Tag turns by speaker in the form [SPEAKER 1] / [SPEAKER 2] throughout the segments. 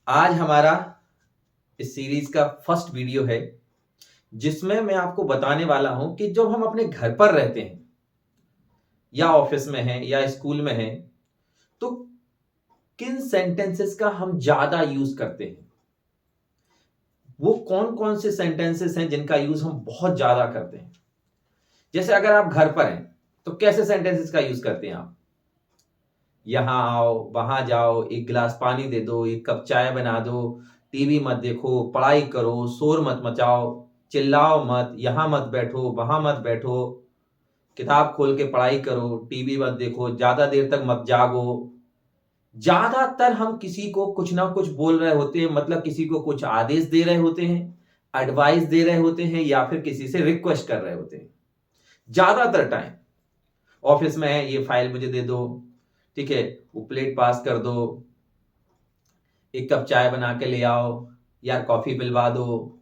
[SPEAKER 1] आज हमारा इस सीरीज का फर्स्ट वीडियो है जिसमें मैं आपको बताने वाला हूं कि जब हम अपने घर पर रहते हैं या ऑफिस में हैं या स्कूल में हैं तो किन सेंटेंसेस का हम ज्यादा यूज करते हैं। वो कौन कौन से सेंटेंसेस हैं जिनका यूज हम बहुत ज्यादा करते हैं। जैसे अगर आप घर पर हैं तो कैसे सेंटेंसेस का यूज करते हैं आप? यहां आओ, वहां जाओ, एक गिलास पानी दे दो, एक कप चाय बना दो, टीवी मत देखो, पढ़ाई करो, शोर मत मचाओ, चिल्लाओ मत, यहां मत बैठो, वहां मत बैठो, किताब खोल के पढ़ाई करो, टीवी मत देखो, ज्यादा देर तक मत जागो। ज्यादातर हम किसी को कुछ ना कुछ बोल रहे होते हैं, मतलब किसी को कुछ आदेश दे रहे होते हैं, एडवाइस दे रहे होते हैं या फिर किसी से रिक्वेस्ट कर रहे होते हैं। ज्यादातर टाइम ऑफिस में है, ये फाइल मुझे दे दो, ठीक है, वो प्लेट पास कर दो, एक कप चाय बना के ले आओ, यार कॉफी पिलवा दो,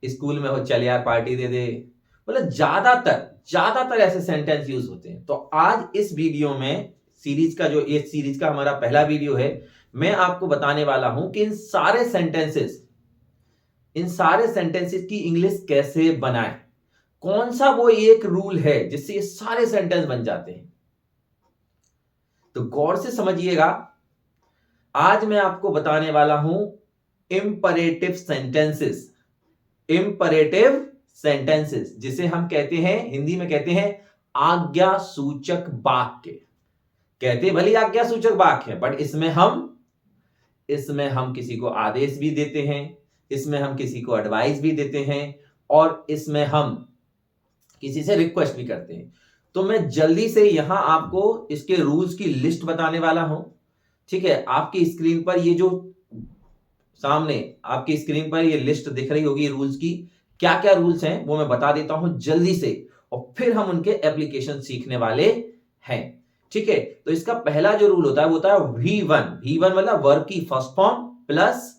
[SPEAKER 1] स्कूल में हो चल यार पार्टी दे दे। मतलब ज्यादातर ज्यादातर ऐसे सेंटेंस यूज होते हैं। तो आज इस वीडियो में सीरीज का जो ये सीरीज का हमारा पहला वीडियो है, मैं आपको बताने वाला हूं कि इन सारे सेंटेंसेस की इंग्लिश कैसे बनाएं। कौन सा वो एक रूल है जिससे ये सारे सेंटेंस बन जाते हैं। तो गौर से समझिएगा। आज मैं आपको बताने वाला हूं इंपरेटिव सेंटेंसेस। इंपरेटिव सेंटेंसेस जिसे हम कहते हैं, हिंदी में कहते हैं आज्ञा सूचक वाक्य। कहते भले आज्ञा सूचक वाक्य है, बट इसमें हम किसी को आदेश भी देते हैं, इसमें हम किसी को एडवाइस भी देते हैं और इसमें हम किसी से रिक्वेस्ट भी करते हैं। तो मैं जल्दी से यहां आपको इसके रूल्स की लिस्ट बताने वाला हूं। ठीक है, आपकी स्क्रीन पर ये जो सामने आपकी स्क्रीन पर ये लिस्ट दिख रही होगी रूल्स की, क्या क्या रूल्स हैं वो मैं बता देता हूं जल्दी से, और फिर हम उनके एप्लीकेशन सीखने वाले हैं। ठीक है, तो इसका पहला जो रूल होता है वो होता है V1 मतलब वर्ब की फर्स्ट फॉर्म प्लस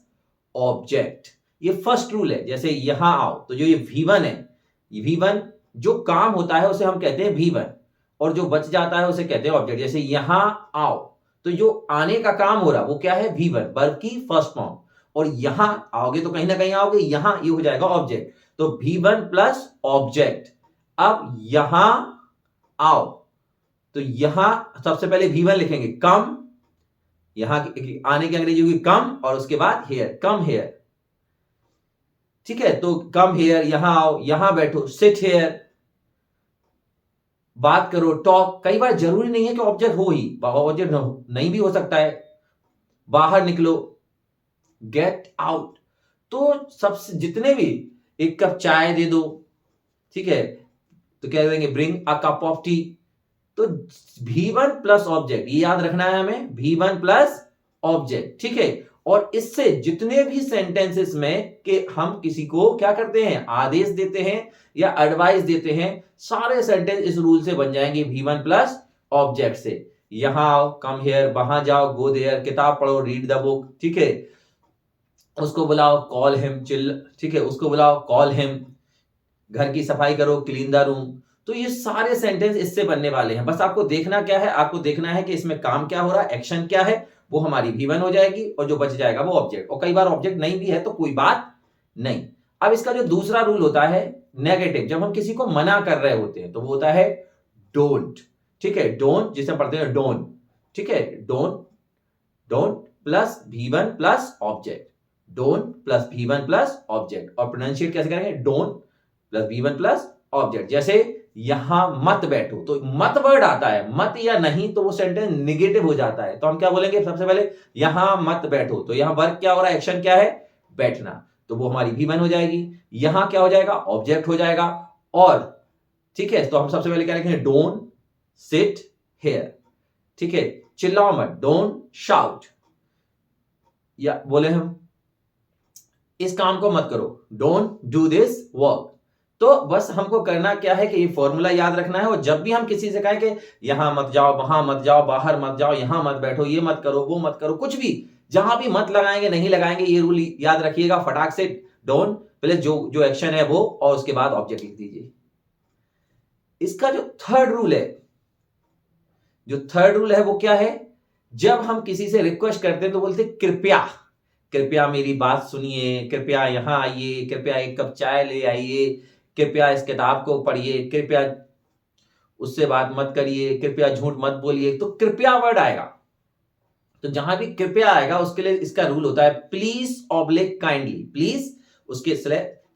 [SPEAKER 1] ऑब्जेक्ट। ये फर्स्ट रूल है। जैसे यहां आओ, तो जो ये V1 है, ये V1 जो काम होता है उसे हम कहते हैं V1 और जो बच जाता है उसे कहते हैं ऑब्जेक्ट। जैसे यहां आओ, तो जो आने का काम हो रहा वो क्या है? V1 वर्ब की फर्स्ट फॉर्म। और यहां आओगे तो कहीं ना कहीं आओगे, यहां ये हो जाएगा ऑब्जेक्ट। तो V1 प्लस ऑब्जेक्ट। अब यहां आओ, तो यहां सबसे पहले V1 लिखेंगे, कम, यहां आने की अंग्रेजी होगी कम और उसके बाद हेयर, कम हेयर। ठीक है, तो कम हेयर, यहां आओ, यहां बैठो, सिट हेयर, बात करो, टॉक। कई बार जरूरी नहीं है कि ऑब्जेक्ट हो ही, ऑब्जेक्ट नहीं भी हो सकता है। बाहर निकलो, गेट आउट। तो सबसे जितने भी, एक कप चाय दे दो, ठीक है, तो क्या देंगे? Bring a cup of T. तो V1 प्लस ऑब्जेक्ट, ये याद रखना है हमें, V1 प्लस ऑब्जेक्ट। ठीक है, और इससे जितने भी सेंटेंसेस में कि हम किसी को क्या करते हैं? आदेश देते हैं या एडवाइस देते हैं, सारे सेंटेंस इस रूल से बन जाएंगे V1 प्लस ऑब्जेक्ट से। यहां आओ, कम हियर, वहां जाओ, गो देयर, किताब पढ़ो, रीड द बुक। ठीक है, उसको बुलाओ, कॉल हिम, चिल, ठीक है, उसको बुलाओ, कॉल हिम, घर की सफाई करो, क्लीन द रूम। तो ये सारे सेंटेंस इससे बनने वाले हैं। बस आपको देखना क्या है? आपको देखना है कि इसमें काम क्या हो रहा है, एक्शन क्या है, वो हमारी V1 हो जाएगी और जो बच जाएगा वो ऑब्जेक्ट। और कई बार ऑब्जेक्ट नहीं भी है तो कोई बात नहीं। अब इसका जो दूसरा रूल होता है नेगेटिव, जब हम किसी को मना कर रहे होते हैं तो वो होता है डोंट। ठीक है, डोंट जिसे हम पढ़ते हैं डोंट। ठीक है, don't, don't plus V1 plus object, don't plus V1 plus object. और प्रोनाउंशिएट कैसे करेंगे? Don't plus V1 plus object. जैसे यहां मत बैठो, तो मत वर्ड आता है, मत या नहीं, तो वो सेंटेंस निगेटिव हो जाता है। तो हम क्या बोलेंगे? सबसे पहले यहां मत बैठो, तो यहां वर्ब क्या हो रहा है? एक्शन क्या है? बैठना, तो वो हमारी V1 हो जाएगी। यहां क्या हो जाएगा? ऑब्जेक्ट हो जाएगा। और ठीक है, तो हम सबसे पहले क्या लिखेंगे? Don't sit here. ठीक है, चिल्लाओ मत, डोंट शाउट। या बोले हम इस काम को मत करो, डोंट डू दिस वर्क। तो बस हमको करना क्या है कि ये फॉर्मूला याद रखना है, और जब भी हम किसी से कहें कि यहां मत जाओ, वहां मत जाओ, बाहर मत जाओ, यहां मत बैठो, ये मत करो, वो मत करो, कुछ भी जहां भी मत लगाएंगे, नहीं लगाएंगे, ये रूल याद रखिएगा फटाक से। डोंट पहले जो जो एक्शन है वो, और उसके बाद ऑब्जेक्ट लिख दीजिए। इसका जो थर्ड रूल है वो क्या है? जब हम किसी से रिक्वेस्ट करते हैं तो बोलते हैं कृपया, कृपया मेरी बात सुनिए, कृपया यहां आइए, कृपया एक कप चाय ले आइए, कृपया इस किताब को पढ़िए, कृपया उससे बात मत करिए, कृपया झूठ मत बोलिए। तो कृपया वर्ड आएगा, तो जहां भी कृपया आएगा उसके लिए इसका रूल होता है प्लीज ऑब्लिक काइंडली, प्लीज उसके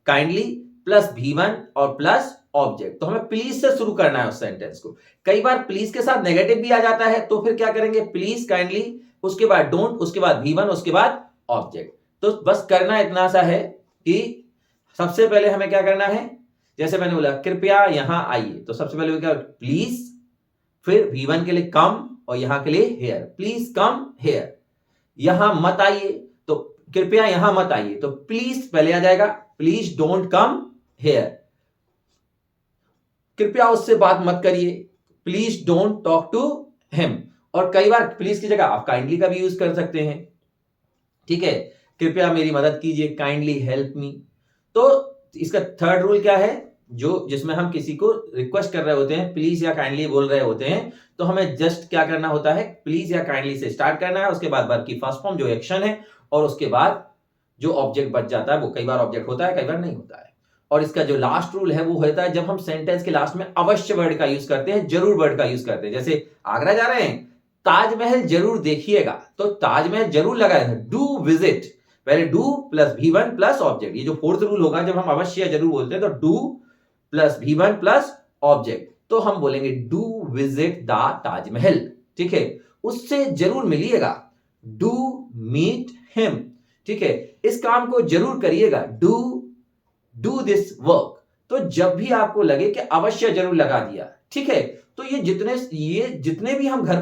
[SPEAKER 1] काइंडली प्लस V1 और प्लस ऑब्जेक्ट। तो हमें प्लीज से शुरू करना है उस सेंटेंस को। कई बार प्लीज के साथ नेगेटिव भी आ जाता है, तो फिर क्या करेंगे, प्लीज काइंडली, उसके बाद डोंट, उसके बाद V1, उसके बाद ऑब्जेक्ट। तो बस करना इतना सा है कि सबसे पहले हमें क्या करना है, जैसे मैंने बोला कृपया यहां आइए, तो सबसे पहले क्या, प्लीज, फिर V1 के लिए कम और यहां के लिए हेयर, प्लीज कम हेयर। यहां मत आइए, तो कृपया यहां मत आइए, तो प्लीज पहले आ जाएगा, प्लीज डोंट कम हेयर। कृपया उससे बात मत करिए, please don't talk to him. और कई बार प्लीज की जगह आप काइंडली का भी यूज कर सकते हैं, ठीक है, कृपया मेरी मदद कीजिए, काइंडली हेल्प मी। तो इसका थर्ड रूल क्या है, जो जिसमें हम किसी को रिक्वेस्ट कर रहे होते हैं, प्लीज या काइंडली बोल रहे होते हैं, तो हमें जस्ट क्या करना होता है, प्लीज या काइंडली से स्टार्ट करना है, उसके बाद वर्ब की फर्स्ट फॉर्म जो एक्शन है, और उसके बाद जो ऑब्जेक्ट बच जाता है, वो कई बार ऑब्जेक्ट होता है, कई बार नहीं होता है। और इसका जो लास्ट रूल है वो होता है जब हम सेंटेंस के लास्ट में अवश्य वर्ड का यूज करते हैं, जरूर वर्ड का यूज करते हैं। जैसे आगरा जा रहे हैं, ताजमहल जरूर देखिएगा, तो ताजमहल जरूर लगा है, डू विजिट, पहले do plus V1 plus object. ये जो फोर्थ रूल होगा, जब हम अवश्य या जरूर बोलते हैं तो do plus V1 plus object, तो हम बोलेंगे डू विजिट द ताजमहल, ठीक है, उससे जरूर मिलिएगा, डू मीट हिम, ठीक है, इस काम को जरूर करिएगा, डू दिस वर्क। तो जब भी आपको लगे कि अवश्य जरूर लगा दिया, ठीक है, तो ये जितने भी हम घर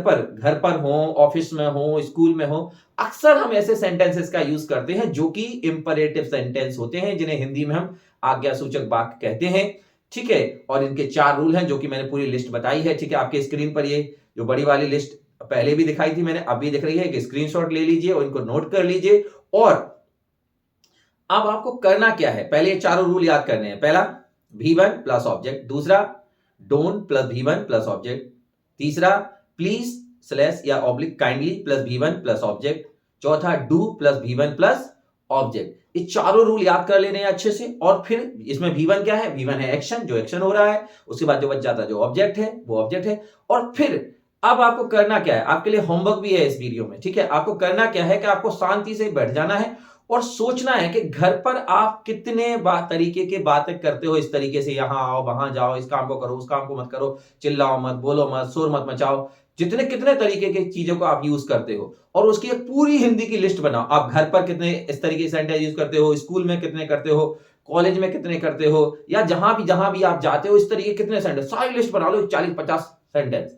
[SPEAKER 1] पर हो, ऑफिस में हो, स्कूल में हो, अक्सर हम ऐसे सेंटेंसेस का यूज करते हैं जो कि इंपरेटिव सेंटेंस होते हैं, जिन्हें हिंदी में हम आज्ञा सूचक वाक्य कहते हैं, ठीक है। और इनके 4 रूल हैं जो कि मैंने पूरी लिस्ट बताई है, ठीक है। आपके स्क्रीन पर ये जो बड़ी वाली लिस्ट पहले भी दिखाई थी मैंने, अभी दिख रही है, कि स्क्रीनशॉट ले लीजिए और इनको नोट कर लीजिए। और अब आपको करना क्या है, पहले ये चारों रूल याद करने हैं। पहला V1 प्लस ऑब्जेक्ट, दूसरा don't plus V1 plus object, तीसरा प्लीज स्लैश या oblique kindly plus V1 plus object, चौथा do plus V1 plus object. ये चारों रूल याद कर लेने हैं अच्छे से। और फिर इसमें V1 क्या है, V1 है एक्शन, जो एक्शन हो रहा है, उसके बाद जो बच जाता है जो ऑब्जेक्ट है, वो ऑब्जेक्ट है। और फिर अब आपको करना क्या है, आपके लिए होमवर्क भी है इस वीडियो में, ठीक है। आपको करना क्या है कि आपको शांति से बैठ जाना है और सोचना है कि घर पर आप कितने तरीके के बातें करते हो, इस तरीके से यहां आओ वहां जाओ, इस काम को करो उस काम को मत करो, चिल्लाओ मत, बोलो मत, शोर मत मचाओ, जितने कितने तरीके की चीजों को आप यूज करते हो, और उसकी एक पूरी हिंदी की लिस्ट बनाओ। आप घर पर कितने इस तरीके से सेंटेंस यूज करते हो, स्कूल में कितने करते हो, कॉलेज में कितने करते हो, या जहां भी आप जाते हो, इस तरीके कितने सेंटेंस, सारी लिस्ट बना लो, 40-50 सेंटेंस।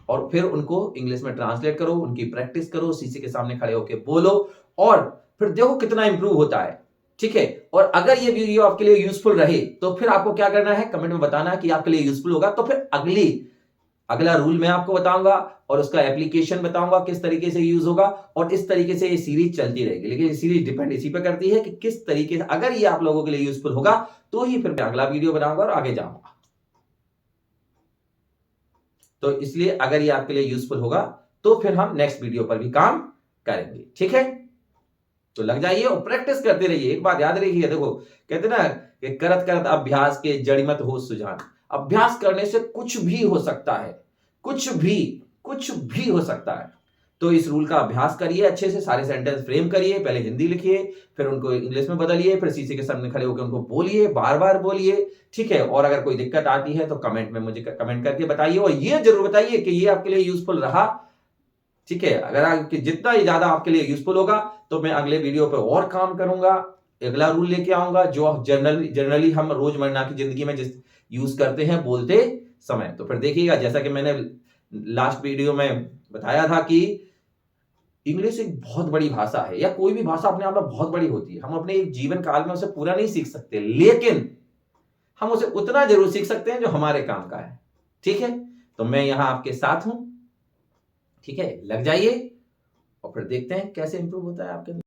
[SPEAKER 1] और फिर उनको इंग्लिश में ट्रांसलेट करो, उनकी प्रैक्टिस करो, शीशे के सामने खड़े होकर बोलो, और फिर देखो कितना इंप्रूव होता है, ठीक है। और अगर ये वीडियो आपके लिए यूजफुल रहे तो फिर आपको क्या करना है, कमेंट में बताना कि आपके लिए यूजफुल होगा। तो फिर अगला रूल मैं आपको बताऊंगा और उसका एप्लीकेशन बताऊंगा किस तरीके से यूज होगा, और इस तरीके से ये सीरीज चलती रहेगी। लेकिन ये सीरीज डिपेंड इसी पे करती है कि किस तरीके से, अगर ये आप लोगों के लिए यूजफुल होगा तो ही फिर मैं अगला वीडियो बनाऊंगा और आगे जाऊंगा। तो इसलिए अगर ये आपके लिए यूजफुल होगा तो फिर हम नेक्स्ट वीडियो पर भी काम करेंगे, ठीक है। तो लग जाइए और प्रैक्टिस करते रहिए। एक बात याद रखिए, देखो कहते ना कि करत करत अभ्यास के जड़िमत हो सुजान। अभ्यास करने से कुछ भी हो सकता है, कुछ भी हो सकता है। तो इस रूल का अभ्यास करिए, अच्छे से सारे सेंटेंस फ्रेम करिए, पहले हिंदी लिखिए, फिर उनको इंग्लिश में बदलिए, फिर शीशे के सामने खड़े होकर उनको बोलिए, बार बार बोलिए, ठीक है। और अगर कोई दिक्कत आती है तो कमेंट में मुझे कमेंट करके बताइए, और ये जरूर बताइए कि ये आपके लिए यूजफुल रहा, ठीक है। अगर आपके जितना ही ज्यादा आपके लिए यूजफुल होगा तो मैं अगले वीडियो पे और काम करूंगा, अगला रूल लेके आऊंगा जो जनरली हम रोजमर्रा की जिंदगी में जिस यूज करते हैं बोलते समय। तो फिर देखिएगा, जैसा कि मैंने लास्ट वीडियो में बताया था कि इंग्लिश एक बहुत बड़ी भाषा है, या कोई भी भाषा अपने आप में बहुत बड़ी होती है। हम अपने एक जीवन काल में उसे पूरा नहीं सीख सकते, लेकिन हम उसे उतना जरूर सीख सकते हैं जो हमारे काम का है, ठीक है। तो मैं यहां आपके साथ हूं, ठीक है। लग जाइए और फिर देखते हैं कैसे इंप्रूव होता है आपके